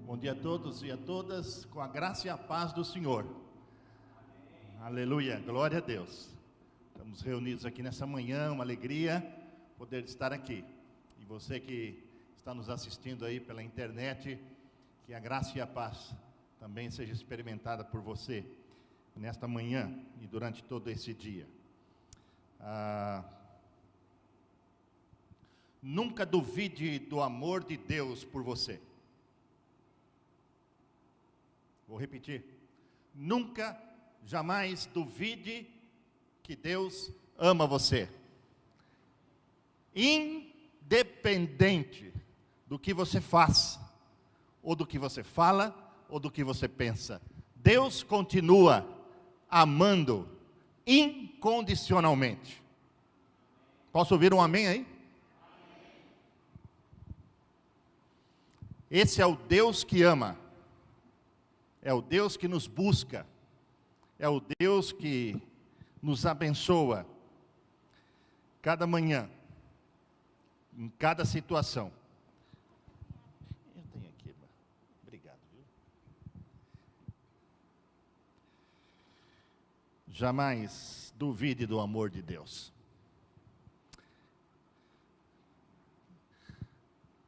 Bom dia a todos e a todas, com a graça e a paz do Senhor. Aleluia, glória a Deus. Estamos reunidos aqui nessa manhã, uma alegria poder estar aqui. E você que está nos assistindo aí pela internet, que a graça e a paz também seja experimentada por você nesta manhã e durante todo esse dia. Nunca duvide do amor de Deus por você. Vou repetir. Nunca, jamais duvide que Deus ama você. Independente do que você faz, ou do que você fala, ou do que você pensa. Deus continua amando incondicionalmente. Posso ouvir um amém aí? Esse é o Deus que ama. É o Deus que nos busca. É o Deus que nos abençoa. Cada manhã, em cada situação. Eu tenho aqui, obrigado, viu? Jamais duvide do amor de Deus.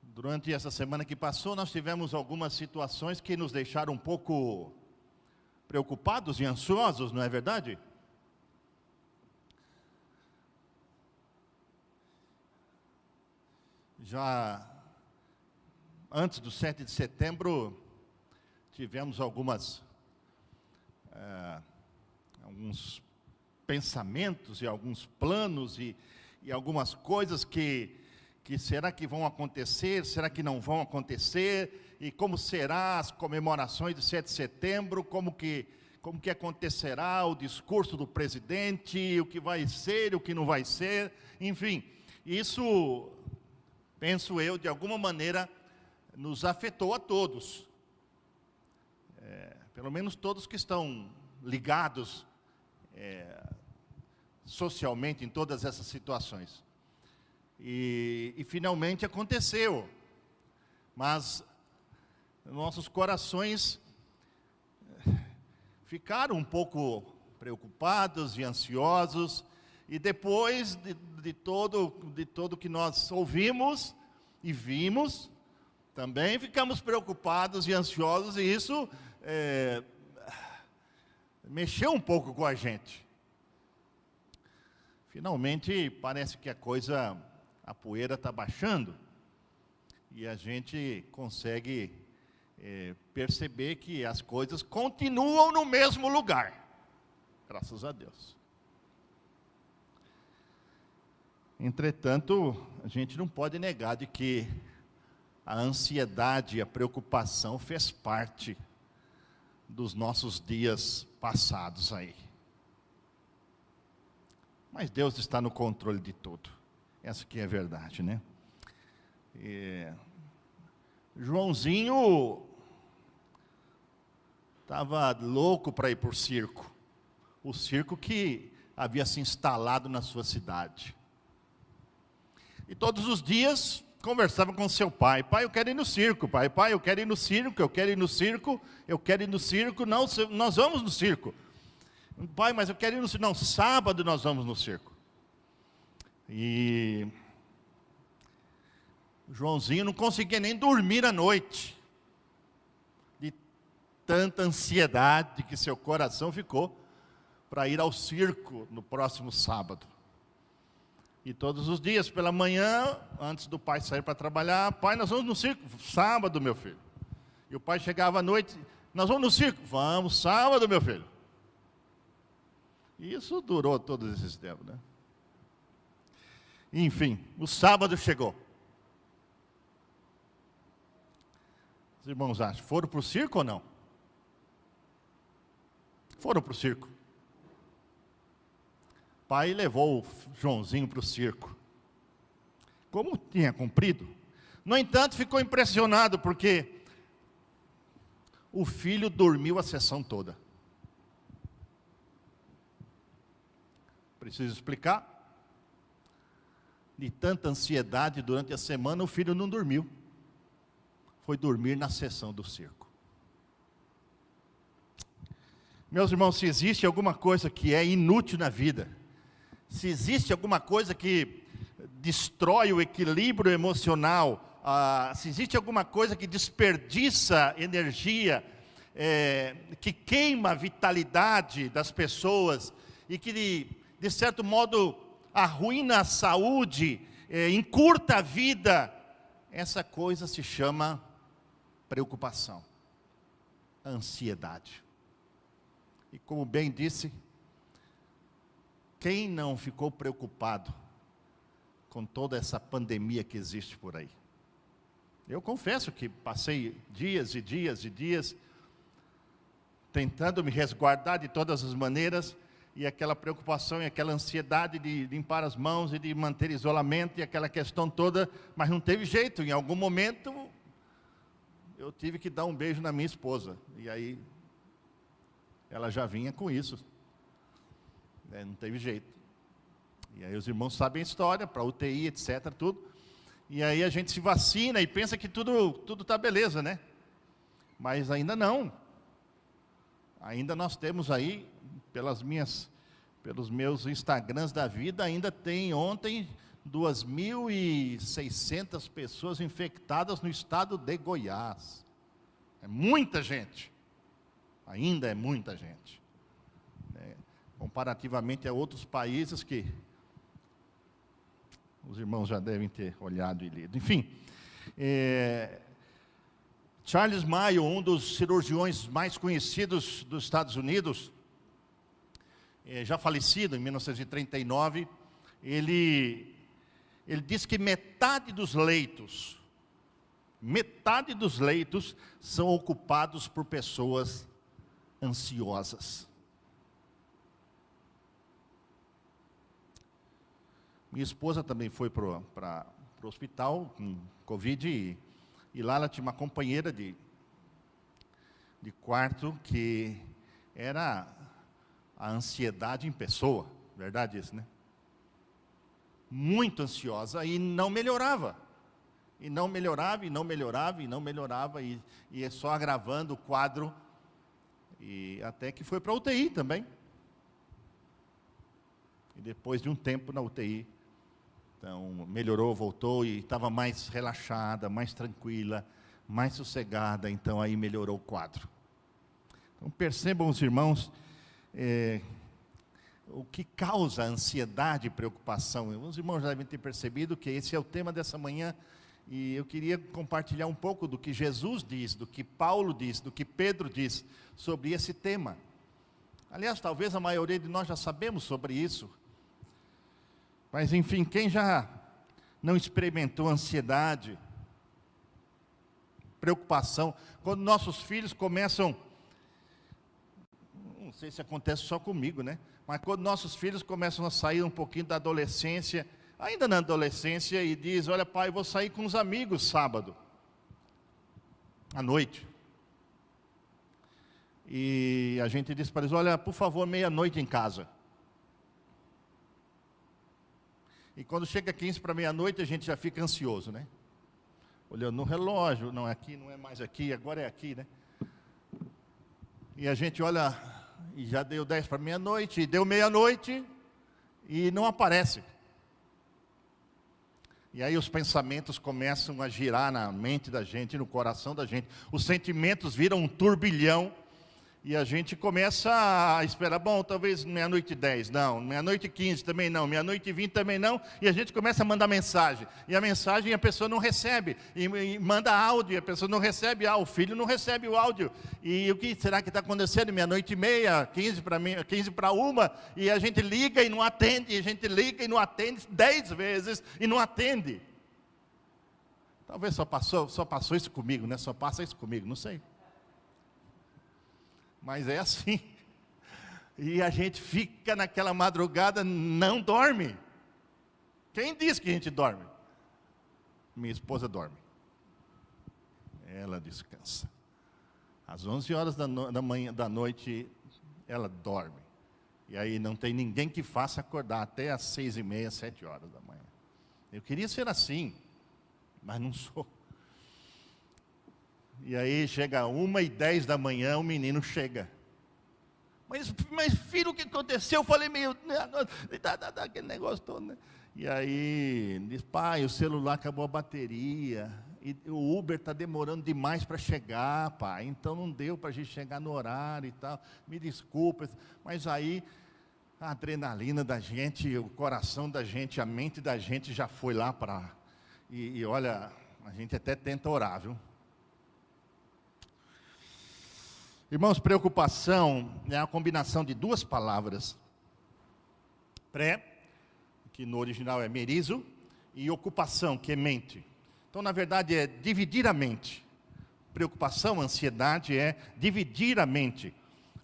Durante essa semana que passou, nós tivemos algumas situações que nos deixaram um pouco preocupados e ansiosos, não é verdade? Já antes do 7 de setembro, tivemos alguns pensamentos e alguns planos e algumas coisas que será que vão acontecer, será que não vão acontecer, e como será as comemorações de 7 de setembro, como que acontecerá o discurso do presidente, o que vai ser, o que não vai ser, enfim, isso, penso eu, de alguma maneira, nos afetou a todos, pelo menos todos que estão ligados socialmente em todas essas situações. E finalmente aconteceu, mas nossos corações ficaram um pouco preocupados e ansiosos, e depois de todo que nós ouvimos e vimos, também ficamos preocupados e ansiosos, e isso mexeu um pouco com a gente. Finalmente parece que a poeira está baixando, e a gente consegue perceber que as coisas continuam no mesmo lugar, graças a Deus. Entretanto, a gente não pode negar de que a ansiedade e a preocupação fez parte dos nossos dias passados aí. Mas Deus está no controle de tudo. Essa que é a verdade, né? Joãozinho estava louco para ir para o circo. O circo que havia se instalado na sua cidade. E todos os dias conversava com seu pai. Pai, eu quero ir no circo. Pai, eu quero ir no circo, eu quero ir no circo, eu quero ir no circo. Não, nós vamos no circo. Pai, mas eu quero ir no circo. Não, sábado nós vamos no circo. E Joãozinho não conseguia nem dormir à noite, de tanta ansiedade que seu coração ficou para ir ao circo no próximo sábado. E todos os dias pela manhã, antes do pai sair para trabalhar, pai, nós vamos no circo, sábado, meu filho. E o pai chegava à noite, nós vamos no circo, vamos, sábado, meu filho. E isso durou todos esses tempos, né? Enfim, o sábado chegou. Os irmãos acham, foram para o circo ou não? Foram para o circo. Pai levou o Joãozinho para o circo. Como tinha cumprido. No entanto, ficou impressionado porque o filho dormiu a sessão toda. Preciso explicar? De tanta ansiedade durante a semana, o filho não dormiu. foi dormir na sessão do circo. Meus irmãos, se existe alguma coisa que é inútil na vida, se existe alguma coisa que destrói o equilíbrio emocional, se existe alguma coisa que desperdiça energia, que queima a vitalidade das pessoas e que, de certo modo, arruína a saúde, encurta a vida, essa coisa se chama preocupação, ansiedade. E como bem disse, quem não ficou preocupado com toda essa pandemia que existe por aí? Eu confesso que passei dias e dias e dias tentando me resguardar de todas as maneiras, e aquela preocupação e aquela ansiedade de limpar as mãos e de manter isolamento e aquela questão toda, mas não teve jeito. Em algum momento eu tive que dar um beijo na minha esposa, e aí ela já vinha com isso, não teve jeito. E aí os irmãos sabem a história, para UTI, etc, tudo. E aí a gente se vacina e pensa que tudo está beleza, né? Mas ainda não. Ainda nós temos aí, pelos meus Instagrams da vida, ainda tem ontem 2.600 pessoas infectadas no estado de Goiás. É muita gente. Ainda é muita gente. Comparativamente a outros países que os irmãos já devem ter olhado e lido. Enfim, Charles Mayo, um dos cirurgiões mais conhecidos dos Estados Unidos, já falecido em 1939, ele diz que metade dos leitos são ocupados por pessoas ansiosas. Minha esposa também foi para o hospital com Covid, e lá ela tinha uma companheira de quarto que era a ansiedade em pessoa, verdade isso, né? Muito ansiosa e não melhorava. E não melhorava, e não melhorava, e não melhorava, e é só agravando o quadro. E até que foi para a UTI também. E depois de um tempo na UTI, então melhorou, voltou e estava mais relaxada, mais tranquila, mais sossegada, então aí melhorou o quadro. Então percebam os irmãos, o que causa ansiedade e preocupação. Os irmãos já devem ter percebido que esse é o tema dessa manhã, e eu queria compartilhar um pouco do que Jesus diz, do que Paulo diz, do que Pedro diz sobre esse tema. Aliás, talvez a maioria de nós já sabemos sobre isso. Mas enfim, quem já não experimentou ansiedade, preocupação, quando nossos filhos começam, não sei se acontece só comigo, né? Mas quando nossos filhos começam a sair um pouquinho da adolescência, ainda na adolescência, e diz: olha pai, eu vou sair com os amigos sábado, à noite. E a gente diz para eles: olha, por favor, meia-noite em casa. E quando chega 15 para meia-noite, a gente já fica ansioso, né? Olhando no relógio, não é aqui, não é mais aqui, agora é aqui, né? E a gente olha, e já deu 10 para meia-noite, e deu meia-noite, e não aparece. E aí os pensamentos começam a girar na mente da gente, no coração da gente. Os sentimentos viram um turbilhão. E a gente começa a esperar, bom, talvez meia-noite 10, não, meia-noite 15 também não, meia-noite 20 também não. E a gente começa a mandar mensagem. E a mensagem a pessoa não recebe. E manda áudio, e a pessoa não recebe. O filho não recebe o áudio. E o que será que está acontecendo? Meia-noite e meia, 15 para 1, e a gente liga e não atende, e a gente liga e não atende 10 vezes e não atende. Talvez só passou isso comigo, né? Só passa isso comigo, não sei. Mas é assim. E a gente fica naquela madrugada, não dorme. Quem diz que a gente dorme? Minha esposa dorme. Ela descansa. Às 11 horas da noite, ela dorme. E aí não tem ninguém que faça acordar até às 6h30, 7 horas da manhã. Eu queria ser assim, mas não sou. E aí chega 1h10 da manhã, o menino chega. Mas filho, o que aconteceu? Eu falei meio, aquele negócio todo, né? E aí, diz, pai, o celular acabou a bateria, e o Uber está demorando demais para chegar, pai, então não deu para a gente chegar no horário e tal, me desculpa, mas aí a adrenalina da gente, o coração da gente, a mente da gente já foi lá para... E olha, a gente até tenta orar, viu? Irmãos, preocupação é a combinação de duas palavras. Pré, que no original é merizo, e ocupação, que é mente. Então, na verdade, é dividir a mente. Preocupação, ansiedade é dividir a mente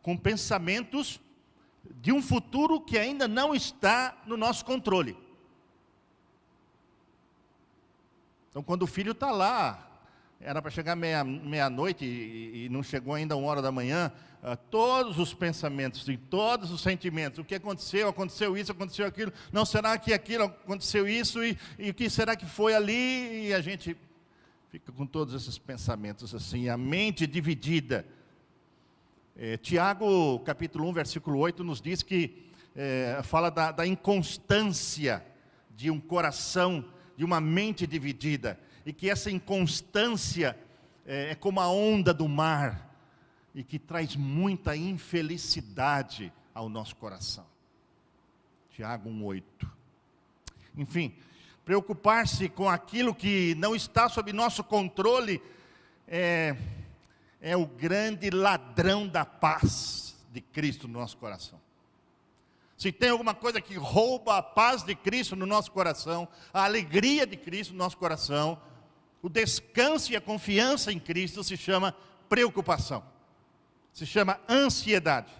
com pensamentos de um futuro que ainda não está no nosso controle. Então, quando o filho está lá, era para chegar meia-noite e não chegou ainda 1h da manhã, todos os pensamentos e todos os sentimentos, o que aconteceu, aconteceu isso, aconteceu aquilo, não será que aquilo aconteceu isso e o que será que foi ali, e a gente fica com todos esses pensamentos assim, a mente dividida. Tiago, capítulo 1, versículo 8, nos diz que, fala da inconstância de um coração, de uma mente dividida, e que essa inconstância é como a onda do mar, e que traz muita infelicidade ao nosso coração. Tiago 1:8. Enfim, preocupar-se com aquilo que não está sob nosso controle é o grande ladrão da paz de Cristo no nosso coração. Se tem alguma coisa que rouba a paz de Cristo no nosso coração, a alegria de Cristo no nosso coração, o descanso e a confiança em Cristo, se chama preocupação, se chama ansiedade.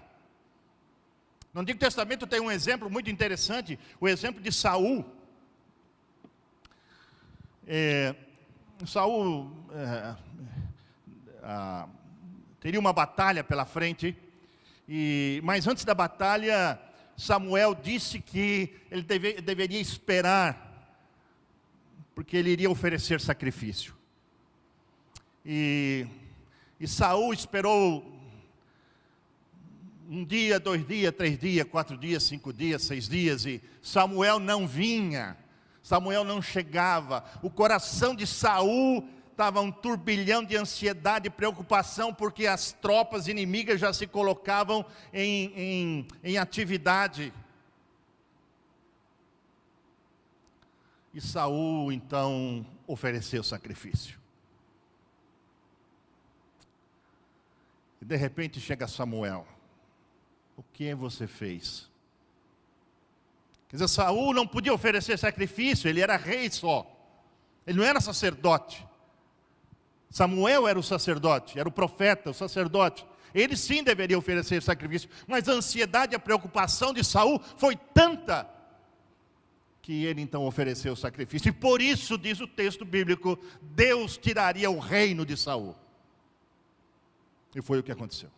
No Antigo Testamento tem um exemplo muito interessante, o exemplo de Saul. Saul teria uma batalha pela frente, mas antes da batalha, Samuel disse que ele deveria esperar, porque ele iria oferecer sacrifício. E Saul esperou 1 dia, 2 dias, 3 dias, 4 dias, 5 dias, 6 dias, e Samuel não vinha, Samuel não chegava. O coração de Saul estava um turbilhão de ansiedade e preocupação, porque as tropas inimigas já se colocavam em atividade. E Saul então ofereceu sacrifício. E de repente chega Samuel. O que você fez? Quer dizer, Saul não podia oferecer sacrifício, ele era rei só. Ele não era sacerdote. Samuel era o sacerdote, era o profeta, o sacerdote. Ele sim deveria oferecer sacrifício, mas a ansiedade e a preocupação de Saul foi tanta que ele então ofereceu o sacrifício. E por isso, diz o texto bíblico, Deus tiraria o reino de Saul. E foi o que aconteceu.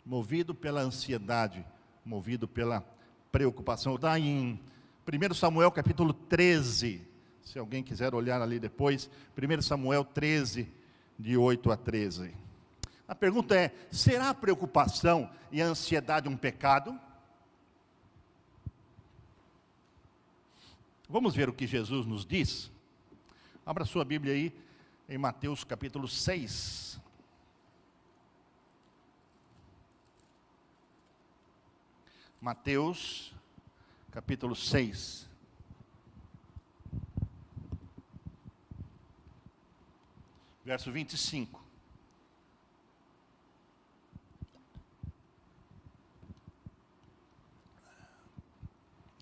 Movido pela ansiedade, movido pela preocupação. Está em 1 Samuel capítulo 13, se alguém quiser olhar ali depois, 1 Samuel 13, de 8 a 13. A pergunta é, será a preocupação e a ansiedade um pecado? Vamos ver o que Jesus nos diz? Abra sua Bíblia aí, em Mateus capítulo 6. Mateus, capítulo 6. Verso 25.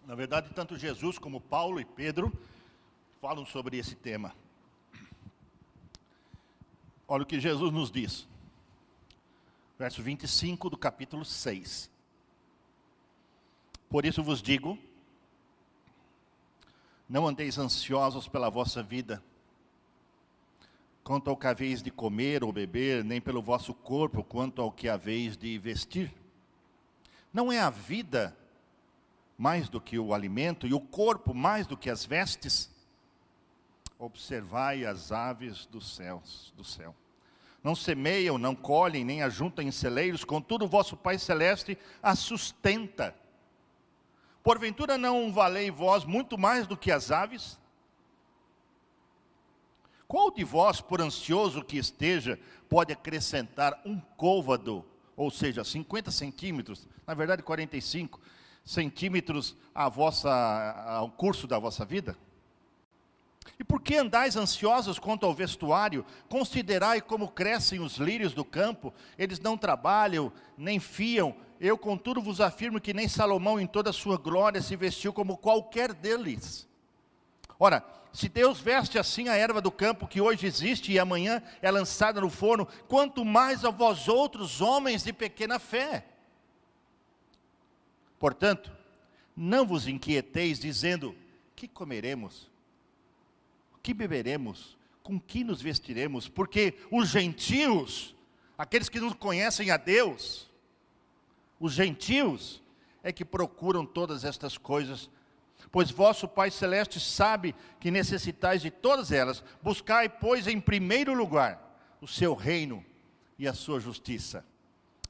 Na verdade, tanto Jesus como Paulo e Pedro falam sobre esse tema. Olha o que Jesus nos diz. Verso 25 do capítulo 6. Por isso vos digo, não andeis ansiosos pela vossa vida, quanto ao que haveis de comer ou beber, nem pelo vosso corpo, quanto ao que haveis de vestir. Não é a vida mais do que o alimento, e o corpo mais do que as vestes? observai as aves do céu. Não semeiam, não colhem, nem ajuntam em celeiros, contudo o vosso Pai Celeste as sustenta. Porventura não valei vós muito mais do que as aves? Qual de vós, por ansioso que esteja, pode acrescentar um côvado, ou seja, 50 centímetros, na verdade 45 centímetros ao curso da vossa vida? E por que andais ansiosos quanto ao vestuário? Considerai como crescem os lírios do campo, eles não trabalham, nem fiam. Eu, contudo, vos afirmo que nem Salomão, em toda a sua glória, se vestiu como qualquer deles. Ora, se Deus veste assim a erva do campo, que hoje existe e amanhã é lançada no forno, quanto mais a vós outros, homens de pequena fé. Portanto, não vos inquieteis, dizendo, que comeremos? Que beberemos? Com que nos vestiremos? Porque os gentios, aqueles que não conhecem a Deus, os gentios é que procuram todas estas coisas, pois vosso Pai Celeste sabe que necessitais de todas elas. Buscai, pois, em primeiro lugar o seu reino e a sua justiça,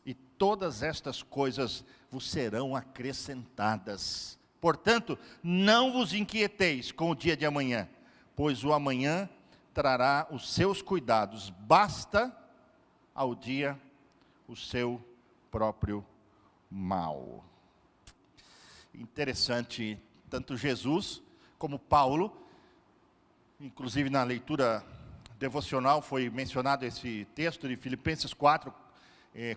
e todas estas coisas vos serão acrescentadas. Portanto, não vos inquieteis com o dia de amanhã, pois o amanhã trará os seus cuidados. Basta ao dia o seu próprio mal. Interessante, tanto Jesus como Paulo, inclusive na leitura devocional foi mencionado esse texto de Filipenses 4,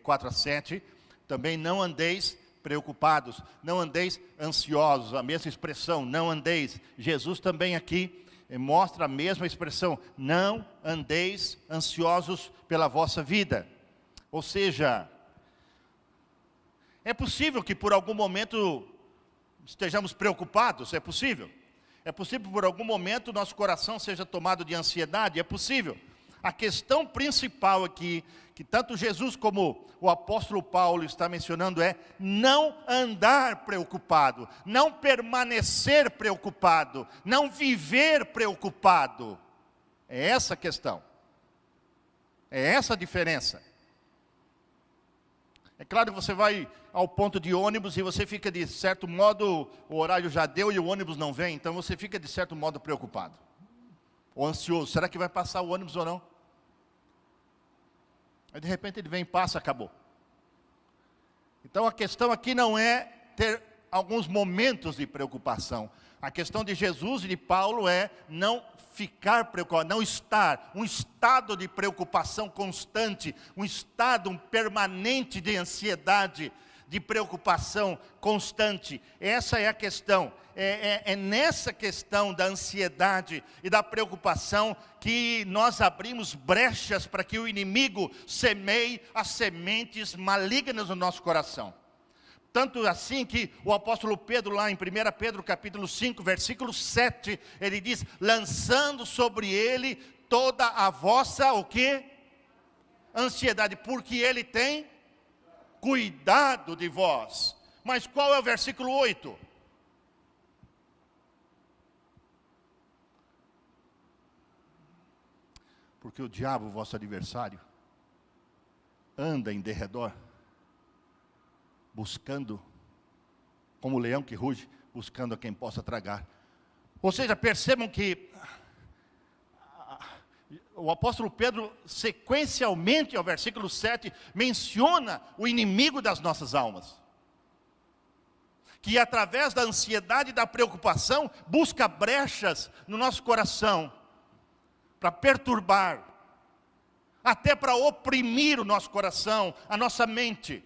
4 a 7, também não andeis preocupados, não andeis ansiosos, a mesma expressão, não andeis. Jesus também aqui mostra a mesma expressão, não andeis ansiosos pela vossa vida. Ou seja, é possível que por algum momento estejamos preocupados, é possível. É possível que por algum momento nosso coração seja tomado de ansiedade, é possível. A questão principal aqui, que tanto Jesus como o apóstolo Paulo está mencionando, é não andar preocupado, não permanecer preocupado, não viver preocupado. É essa a questão. É essa a diferença. É claro que você vai ao ponto de ônibus e você fica de certo modo, o horário já deu e o ônibus não vem, então você fica de certo modo preocupado. Ou ansioso, será que vai passar o ônibus ou não? Aí de repente ele vem, passa, acabou. Então a questão aqui não é ter alguns momentos de preocupação. A questão de Jesus e de Paulo é não ficar preocupado, não estar, um estado de preocupação constante, um estado permanente de ansiedade, de preocupação constante. Essa é a questão. É nessa questão da ansiedade e da preocupação que nós abrimos brechas para que o inimigo semeie as sementes malignas no nosso coração. Tanto assim que o apóstolo Pedro, lá em 1 Pedro capítulo 5, versículo 7, ele diz, lançando sobre ele toda a vossa, o quê? Ansiedade, porque ele tem cuidado de vós. Mas qual é o versículo 8? Porque o diabo, vosso adversário, anda em derredor, buscando, como o leão que ruge, buscando a quem possa tragar. Ou seja, percebam que o apóstolo Pedro, sequencialmente ao versículo 7, menciona o inimigo das nossas almas. Que através da ansiedade e da preocupação, busca brechas no nosso coração, para perturbar, até para oprimir o nosso coração, a nossa mente.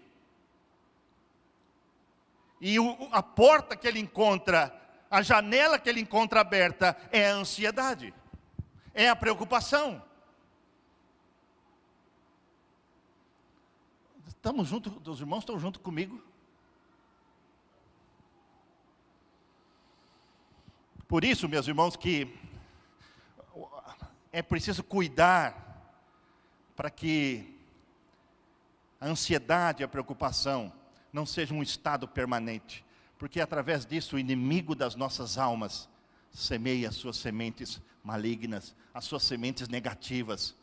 E a porta que ele encontra, a janela que ele encontra aberta, é a ansiedade, é a preocupação. Estamos juntos, os irmãos estão junto comigo? Por isso, meus irmãos, que é preciso cuidar para que a ansiedade e a preocupação não seja um estado permanente, porque através disso o inimigo das nossas almas semeia as suas sementes malignas, as suas sementes negativas,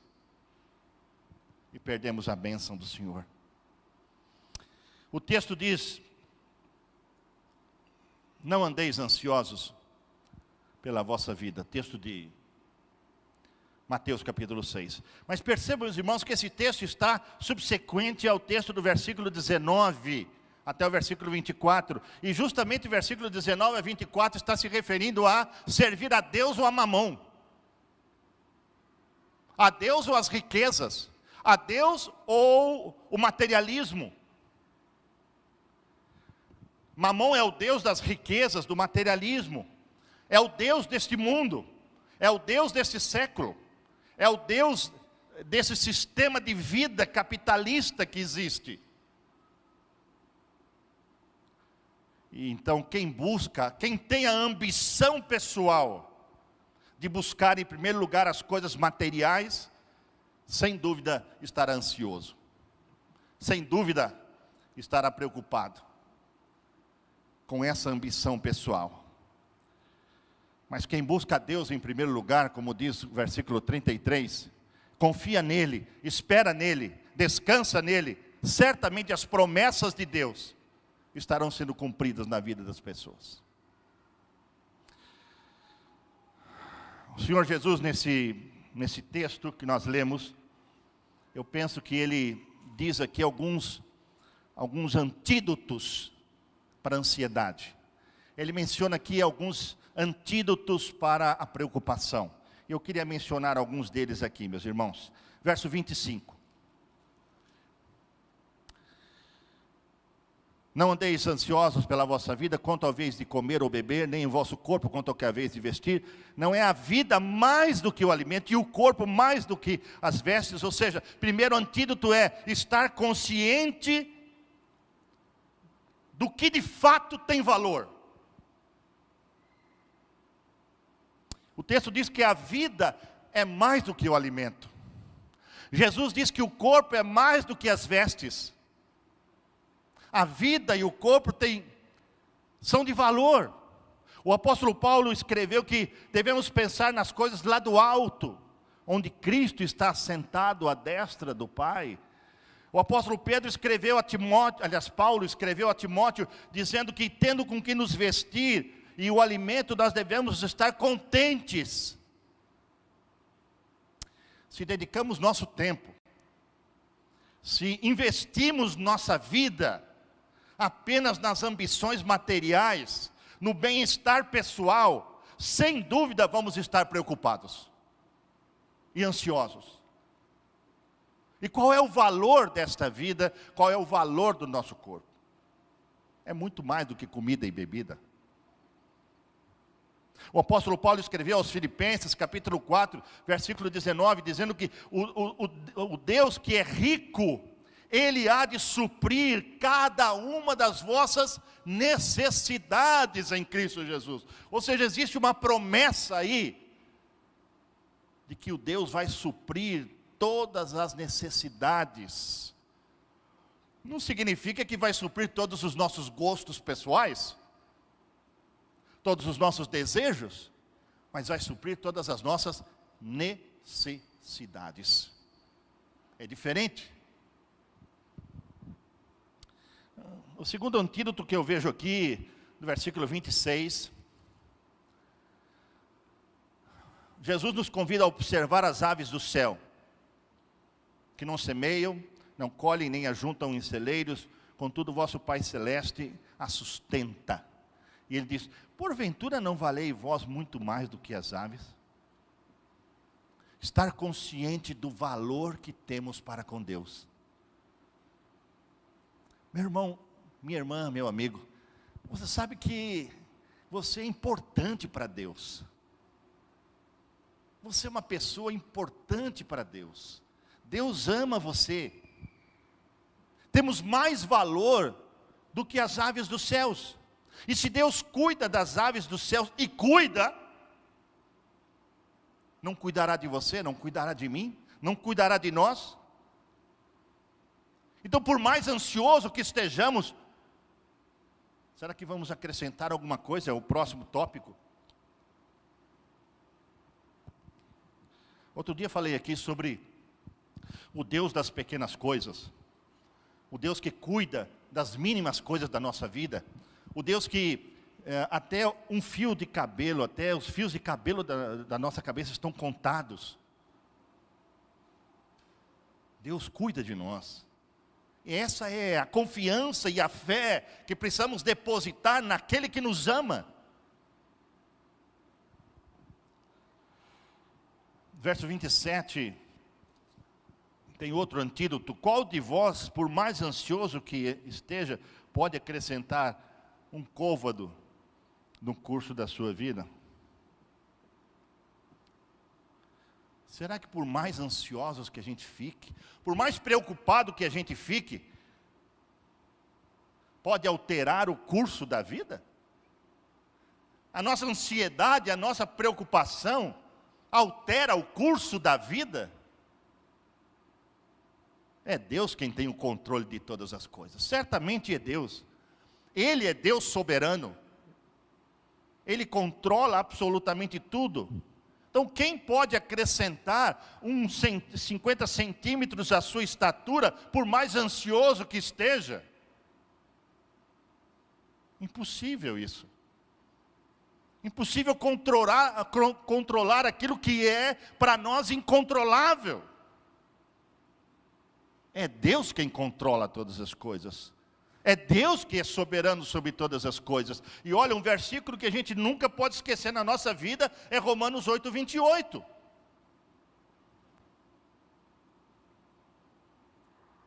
e perdemos a bênção do Senhor. O texto diz: não andeis ansiosos pela vossa vida. Texto de Mateus capítulo 6. Mas percebam, meus irmãos, que esse texto está subsequente ao texto do versículo 19 até o versículo 24. E justamente o versículo 19 a 24 está se referindo a servir a Deus ou a Mamon. A Deus ou as riquezas. A Deus ou o materialismo. Mamon é o Deus das riquezas, do materialismo. É o Deus deste mundo. É o Deus deste século. É o Deus desse sistema de vida capitalista que existe. E então quem tem a ambição pessoal de buscar em primeiro lugar as coisas materiais, sem dúvida estará ansioso. Sem dúvida estará preocupado com essa ambição pessoal. Mas quem busca a Deus em primeiro lugar, como diz o versículo 33, confia nele, espera nele, descansa nele, certamente as promessas de Deus estarão sendo cumpridas na vida das pessoas. O Senhor Jesus, nesse texto que nós lemos, eu penso que ele diz aqui alguns antídotos para a ansiedade. Ele menciona aqui alguns antídotos para a preocupação. Eu queria mencionar alguns deles aqui, meus irmãos. Verso 25. Não andeis ansiosos pela vossa vida, quanto à vez de comer ou beber, nem em vosso corpo, quanto ao que é a vez de vestir. Não é a vida mais do que o alimento, e o corpo mais do que as vestes. Ou seja, primeiro antídoto é estar consciente do que de fato tem valor. O texto diz que a vida é mais do que o alimento. Jesus diz que o corpo é mais do que as vestes. A vida e o corpo são de valor. O apóstolo Paulo escreveu que devemos pensar nas coisas lá do alto, onde Cristo está sentado à destra do Pai. O apóstolo Pedro escreveu a Timóteo, aliás, Paulo escreveu a Timóteo, dizendo que tendo com que nos vestir e o alimento, nós devemos estar contentes. Se dedicamos nosso tempo, se investimos nossa vida apenas nas ambições materiais, no bem-estar pessoal, sem dúvida vamos estar preocupados e ansiosos. E qual é o valor desta vida? Qual é o valor do nosso corpo? É muito mais do que comida e bebida. O apóstolo Paulo escreveu aos Filipenses, capítulo 4, versículo 19, dizendo que o Deus que é rico, Ele há de suprir cada uma das vossas necessidades em Cristo Jesus. Ou seja, existe uma promessa aí, de que o Deus vai suprir todas as necessidades. Não significa que vai suprir todos os nossos gostos pessoais, todos os nossos desejos, mas vai suprir todas as nossas necessidades. É diferente. O segundo antídoto que eu vejo aqui, no versículo 26, Jesus nos convida a observar as aves do céu, que não semeiam, não colhem nem ajuntam em celeiros, contudo o vosso Pai Celeste a sustenta. E ele diz: porventura não valei vós muito mais do que as aves? Estar consciente do valor que temos para com Deus. Meu irmão, minha irmã, meu amigo, você sabe que você é importante para Deus. Você é uma pessoa importante para Deus. Deus ama você. Temos mais valor do que as aves dos céus. E se Deus cuida das aves dos céus, e cuida, não cuidará de você, não cuidará de mim, não cuidará de nós? Então, por mais ansioso que estejamos, será que vamos acrescentar alguma coisa ao próximo tópico? Outro dia falei aqui sobre o Deus das pequenas coisas. O Deus que cuida das mínimas coisas da nossa vida. O Deus que até um fio de cabelo, até os fios de cabelo da nossa cabeça estão contados. Deus cuida de nós. E essa é a confiança e a fé que precisamos depositar naquele que nos ama. Verso 27, tem outro antídoto. Qual de vós, por mais ansioso que esteja, pode acrescentar um côvado no curso da sua vida? Será que por mais ansiosos que a gente fique, por mais preocupado que a gente fique, pode alterar o curso da vida? A nossa ansiedade, a nossa preocupação, altera o curso da vida? É Deus quem tem o controle de todas as coisas. Certamente é Deus. Ele é Deus soberano. Ele controla absolutamente tudo. Então, quem pode acrescentar 50 centímetros à sua estatura, por mais ansioso que esteja? Impossível isso. Impossível controlar aquilo que é para nós incontrolável. É Deus quem controla todas as coisas. É Deus que é soberano sobre todas as coisas. E olha, um versículo que a gente nunca pode esquecer na nossa vida é Romanos 8, 28.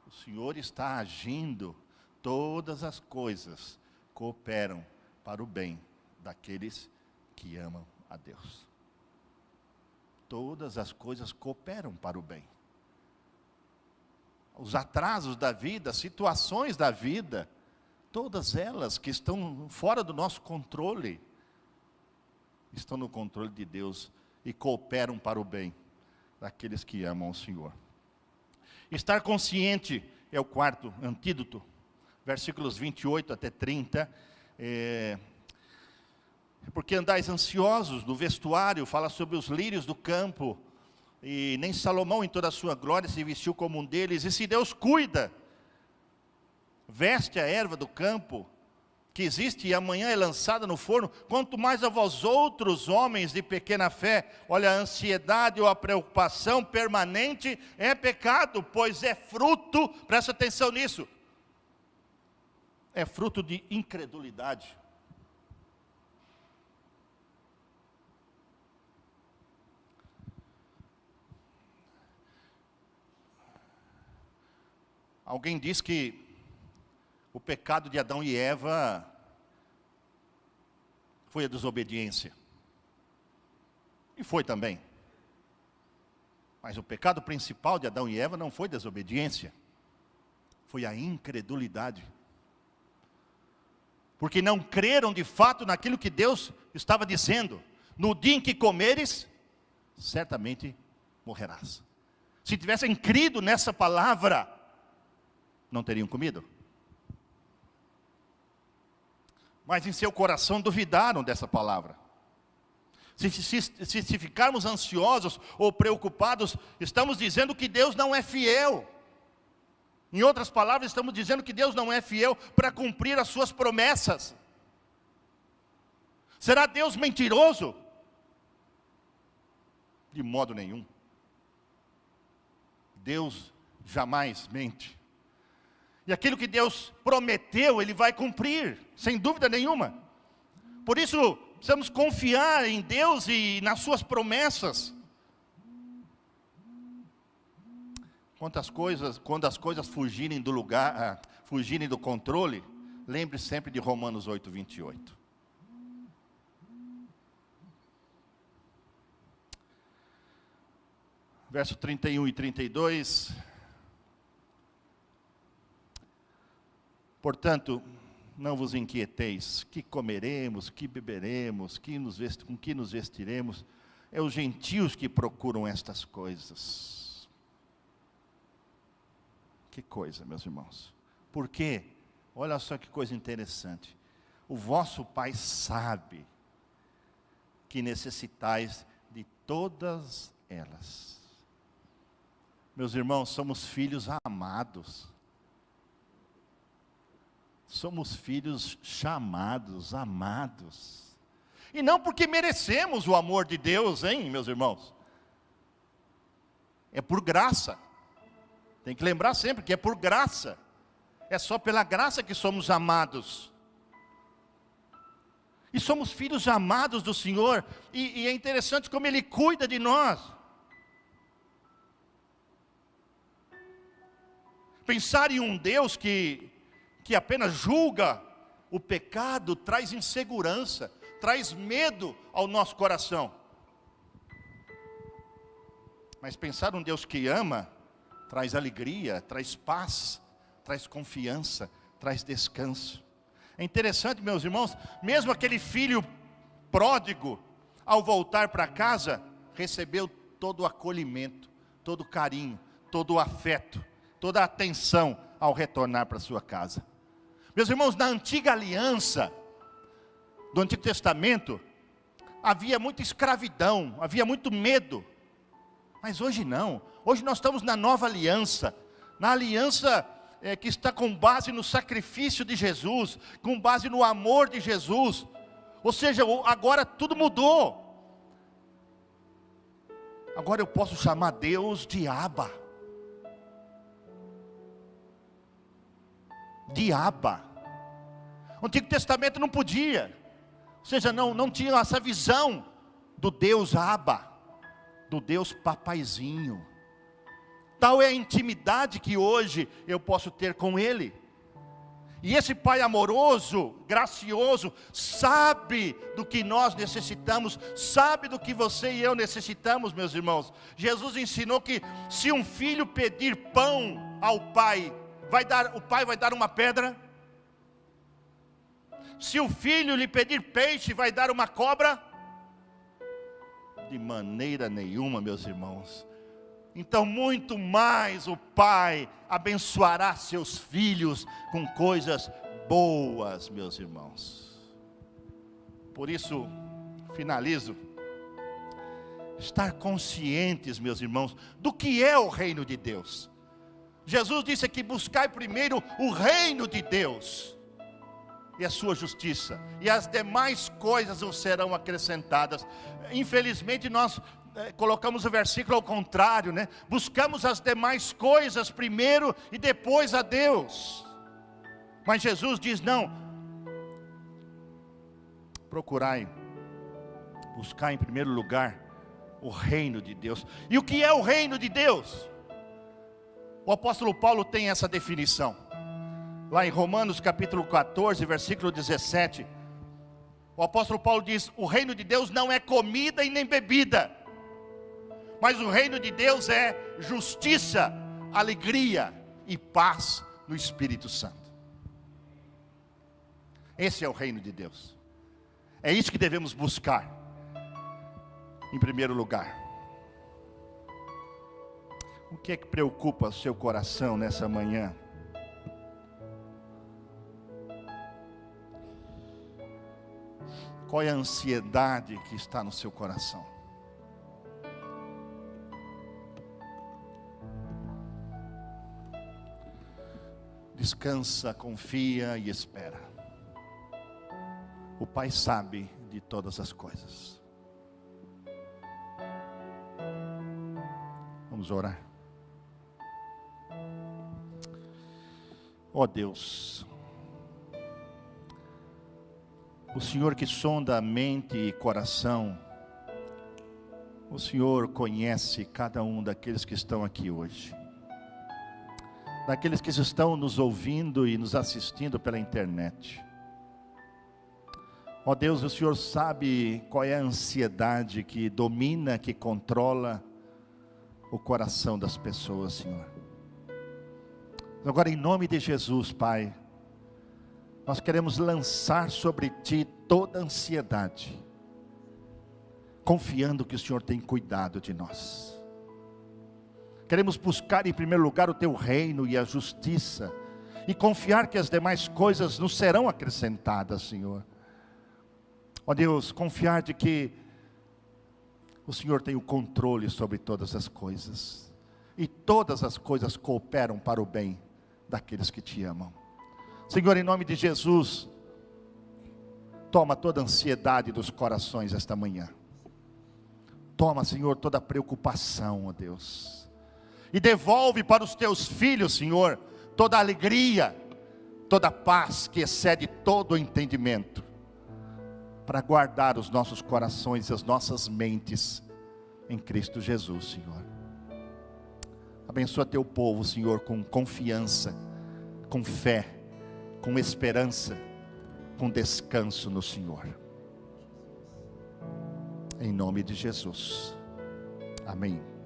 O Senhor está agindo, todas as coisas cooperam para o bem daqueles que amam a Deus. Todas as coisas cooperam para o bem. Os atrasos da vida, as situações da vida, todas elas que estão fora do nosso controle, estão no controle de Deus e cooperam para o bem daqueles que amam o Senhor. Estar consciente é o quarto antídoto, versículos 28 até 30, porque andais ansiosos no vestuário, fala sobre os lírios do campo, e nem Salomão em toda a sua glória se vestiu como um deles. E se Deus cuida, veste a erva do campo, que existe e amanhã é lançada no forno, quanto mais a vós outros homens de pequena fé. Olha, a ansiedade ou a preocupação permanente é pecado, pois é fruto, presta atenção nisso, é fruto de incredulidade. Alguém diz que o pecado de Adão e Eva foi a desobediência. E foi também. Mas o pecado principal de Adão e Eva não foi desobediência. Foi a incredulidade. Porque não creram de fato naquilo que Deus estava dizendo. No dia em que comeres, certamente morrerás. Se tivessem crido nessa palavra, não teriam comido. Mas em seu coração duvidaram dessa palavra. Se ficarmos ansiosos ou preocupados, estamos dizendo que Deus não é fiel. Em outras palavras, estamos dizendo que Deus não é fiel para cumprir as suas promessas. Será Deus mentiroso? De modo nenhum. Deus jamais mente. E aquilo que Deus prometeu, Ele vai cumprir, sem dúvida nenhuma. Por isso, precisamos confiar em Deus e nas suas promessas. Quando as coisas fugirem do lugar, fugirem do controle, lembre sempre de Romanos 8, 28. Verso 31 e 32... Portanto, não vos inquieteis, que comeremos, que beberemos, com que nos vestiremos. É os gentios que procuram estas coisas. Que coisa, meus irmãos. Por quê? Olha só que coisa interessante. O vosso Pai sabe que necessitais de todas elas. Meus irmãos, somos filhos amados. Somos filhos chamados, amados. E não porque merecemos o amor de Deus, hein, meus irmãos? É por graça. Tem que lembrar sempre que é por graça. É só pela graça que somos amados. E somos filhos amados do Senhor. E é interessante como Ele cuida de nós. Pensar em um Deus que apenas julga o pecado traz insegurança, traz medo ao nosso coração. Mas pensar um Deus que ama, traz alegria, traz paz, traz confiança, traz descanso. É interessante, meus irmãos, mesmo aquele filho pródigo, ao voltar para casa, recebeu todo o acolhimento, todo o carinho, todo o afeto, toda a atenção ao retornar para sua casa. Meus irmãos, na antiga aliança do Antigo Testamento, havia muita escravidão, havia muito medo. Mas hoje não. Hoje nós estamos na nova aliança, na aliança que está com base no sacrifício de Jesus, com base no amor de Jesus. Ou seja, agora tudo mudou. Agora eu posso chamar Deus de Abba. De Abba. O Antigo Testamento não podia. Ou seja, não tinha essa visão do Deus Abba, do Deus papaizinho. Tal é a intimidade que hoje eu posso ter com Ele. E esse Pai amoroso, gracioso, sabe do que nós necessitamos, sabe do que você e eu necessitamos, meus irmãos. Jesus ensinou que se um filho pedir pão ao pai, o pai vai dar uma pedra? Se o filho lhe pedir peixe, vai dar uma cobra? De maneira nenhuma, meus irmãos. Então muito mais o Pai abençoará seus filhos com coisas boas, meus irmãos. Por isso, finalizo. Estar conscientes, meus irmãos, do que é o reino de Deus. Jesus disse aqui: buscai primeiro o reino de Deus e a sua justiça, e as demais coisas vos serão acrescentadas. Infelizmente nós colocamos o versículo ao contrário, né? Buscamos as demais coisas primeiro e depois a Deus. Mas Jesus diz: não, procurai, buscar em primeiro lugar o reino de Deus. E o que é o reino de Deus? O apóstolo Paulo tem essa definição, lá em Romanos capítulo 14, versículo 17. O apóstolo Paulo diz: o reino de Deus não é comida e nem bebida, mas o reino de Deus é justiça, alegria e paz no Espírito Santo. Esse é o reino de Deus. É isso que devemos buscar em primeiro lugar. O que é que preocupa o seu coração nessa manhã? Qual é a ansiedade que está no seu coração? Descansa, confia e espera. O Pai sabe de todas as coisas. Vamos orar. Ó Deus, o Senhor que sonda a mente e coração, o Senhor conhece cada um daqueles que estão aqui hoje, daqueles que estão nos ouvindo e nos assistindo pela internet. Ó Deus, o Senhor sabe qual é a ansiedade que domina, que controla o coração das pessoas, Senhor. Agora, em nome de Jesus, Pai, nós queremos lançar sobre Ti toda a ansiedade, confiando que o Senhor tem cuidado de nós. Queremos buscar em primeiro lugar o Teu reino e a justiça, e confiar que as demais coisas nos serão acrescentadas, Senhor. Ó Deus, confiar de que O Senhor tem o controle sobre todas as coisas. E todas as coisas cooperam para o bem daqueles que te amam. Senhor, em nome de Jesus, toma toda a ansiedade dos corações esta manhã. Toma, Senhor, toda a preocupação, ó Deus. E devolve para os teus filhos, Senhor, toda a alegria, toda a paz que excede todo o entendimento, para guardar os nossos corações e as nossas mentes em Cristo Jesus, Senhor. Abençoa teu povo, Senhor, com confiança, com fé, com esperança, com descanso no Senhor. Em nome de Jesus. Amém.